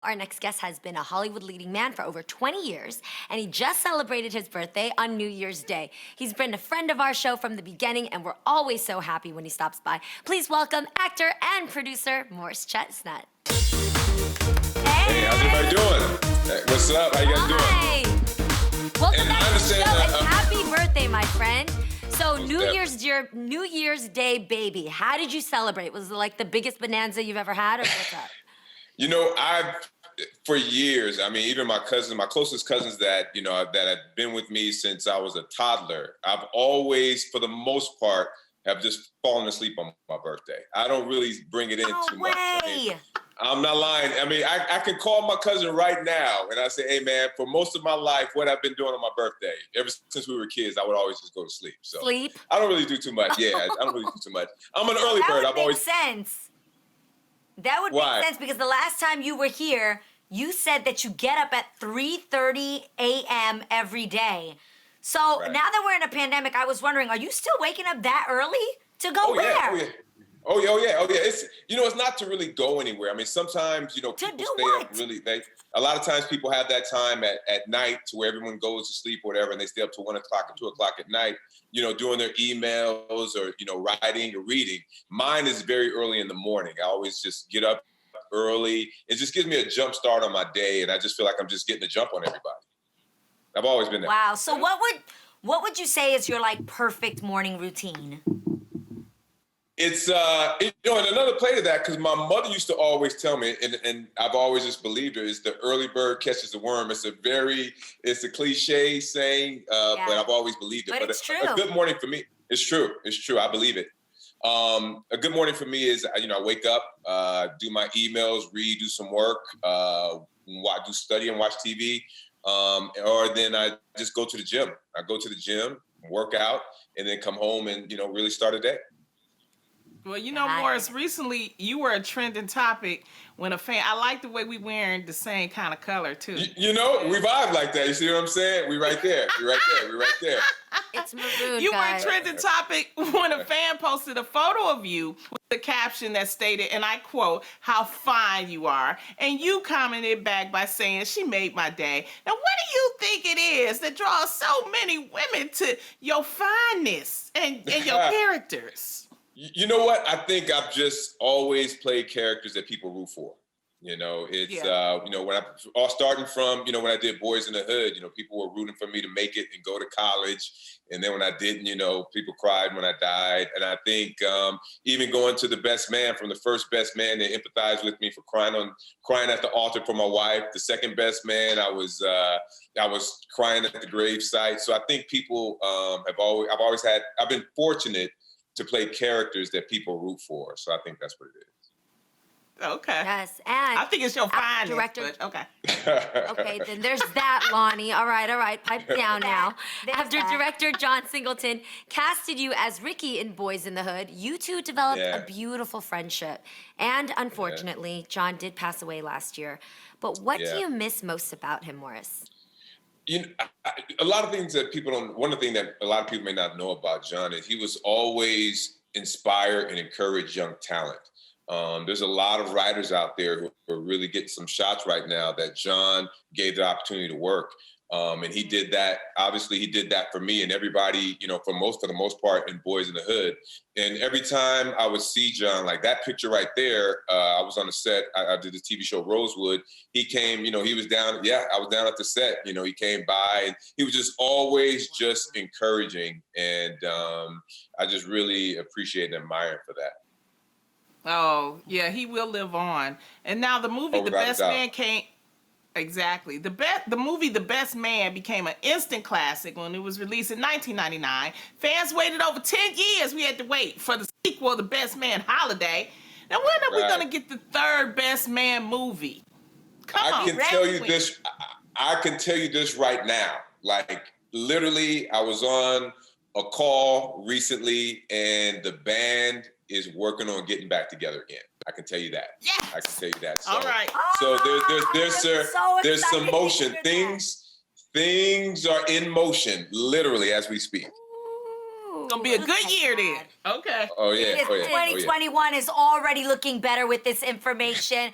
Our next guest has been a Hollywood leading man for over 20 years, and he just celebrated his birthday on New Year's Day. He's been a friend of our show from the beginning, and we're always so happy when he stops by. Please welcome actor and producer Morris Chestnut. Hey, how's everybody doing? Hey, what's up? How you guys doing? Hi. Welcome And back I to the show, understand and happy birthday, my friend. So Most your New Year's Day baby, how did you celebrate? Was it like the biggest bonanza you've ever had, or what's up? You know, for years, I mean, even my cousins, my closest cousins that have been with me since I was a toddler, I've always, for the most part, have just fallen asleep on my birthday. I don't really bring it in too much. I mean, I'm not lying. I mean, I can call my cousin right now and I say, hey, man, for most of my life, what I've been doing on my birthday, ever since we were kids, I would always just go to sleep. So Sleep? I don't really do too much. Yeah, I don't really do too much. I'm an early bird. That would make sense. That would Why? make sense because the last time you were here, you said that you get up at 3:30 a.m. every day. So Right. now that we're in a pandemic, I was wondering, are you still waking up that early to go where? Oh yeah. It's not to really go anywhere. I mean, sometimes, people do stay what? up really late. A lot of times people have that time at night to where everyone goes to sleep or whatever, and they stay up till 1 o'clock or 2 o'clock at night, doing their emails or, writing or reading. Mine is very early in the morning. I always just get up early. It just gives me a jump start on my day, and I just feel like I'm just getting a jump on everybody. I've always been that. Wow. So what would you say is your like perfect morning routine? It's and another play to that, because my mother used to always tell me, and I've always just believed her, is the early bird catches the worm. It's a cliche saying, but I've always believed it. But it's true. A good morning for me, it's true. It's true. I believe it. A good morning for me is, I wake up, do my emails, read, do some work, do study and watch TV, or then I just go to the gym. I go to the gym, work out, and then come home and really start a day. Well, Morris, recently you were a trending topic when I like the way we wearing the same kind of color too. We vibe like that. You see what I'm saying? We right there. It's maroon, You guys. were a trending topic when a fan posted a photo of you with a caption that stated, and I quote, "How fine you are." And you commented back by saying, "She made my day." Now, what do you think it is that draws so many women to your fineness and your characters? You know what? I think I've just always played characters that people root for. When starting from, when I did Boys in the Hood, people were rooting for me to make it and go to college. And then when I didn't, people cried when I died. And I think even going to The Best Man, from the first Best Man, they empathized with me for crying at the altar for my wife. The second Best Man, I was crying at the gravesite. So I think people I've been fortunate to play characters that people root for. So I think that's what it is. Okay. Yes, and I think it's your fineness, director. but okay. Okay, then there's that, Lonnie. All right, pipe down now. After director John Singleton casted you as Ricky in Boys in the Hood, you two developed a beautiful friendship. And unfortunately, John did pass away last year. But what do you miss most about him, Morris? A lot of things that people don't. One of the things that a lot of people may not know about John is he was always inspire and encourage young talent. There's a lot of writers out there who are really getting some shots right now that John gave the opportunity to work. And he did that. Obviously, he did that for me and everybody, for the most part, in Boys in the Hood. And every time I would see John, like that picture right there, I was on the set. I did the TV show Rosewood. He came, he was down. Yeah, I was down at the set. He came by and he was just always just encouraging. And I just really appreciate and admire him for that. Oh, yeah, he will live on. And now the movie The Best Man came. Exactly. The movie The Best Man became an instant classic when it was released in 1999. Fans waited over 10 years. We had to wait for the sequel, The Best Man Holiday. Now, when are we going to get the third Best Man movie? I can tell you this right now. Like, literally, I was on a call recently, and the band is working on getting back together again. I can tell you that. Yes. I can tell you that. So, all right. So there's some motion. Things are in motion, literally, as we speak. It's gonna be a good year then. Okay. Oh yeah. 2021 is already looking better with this information.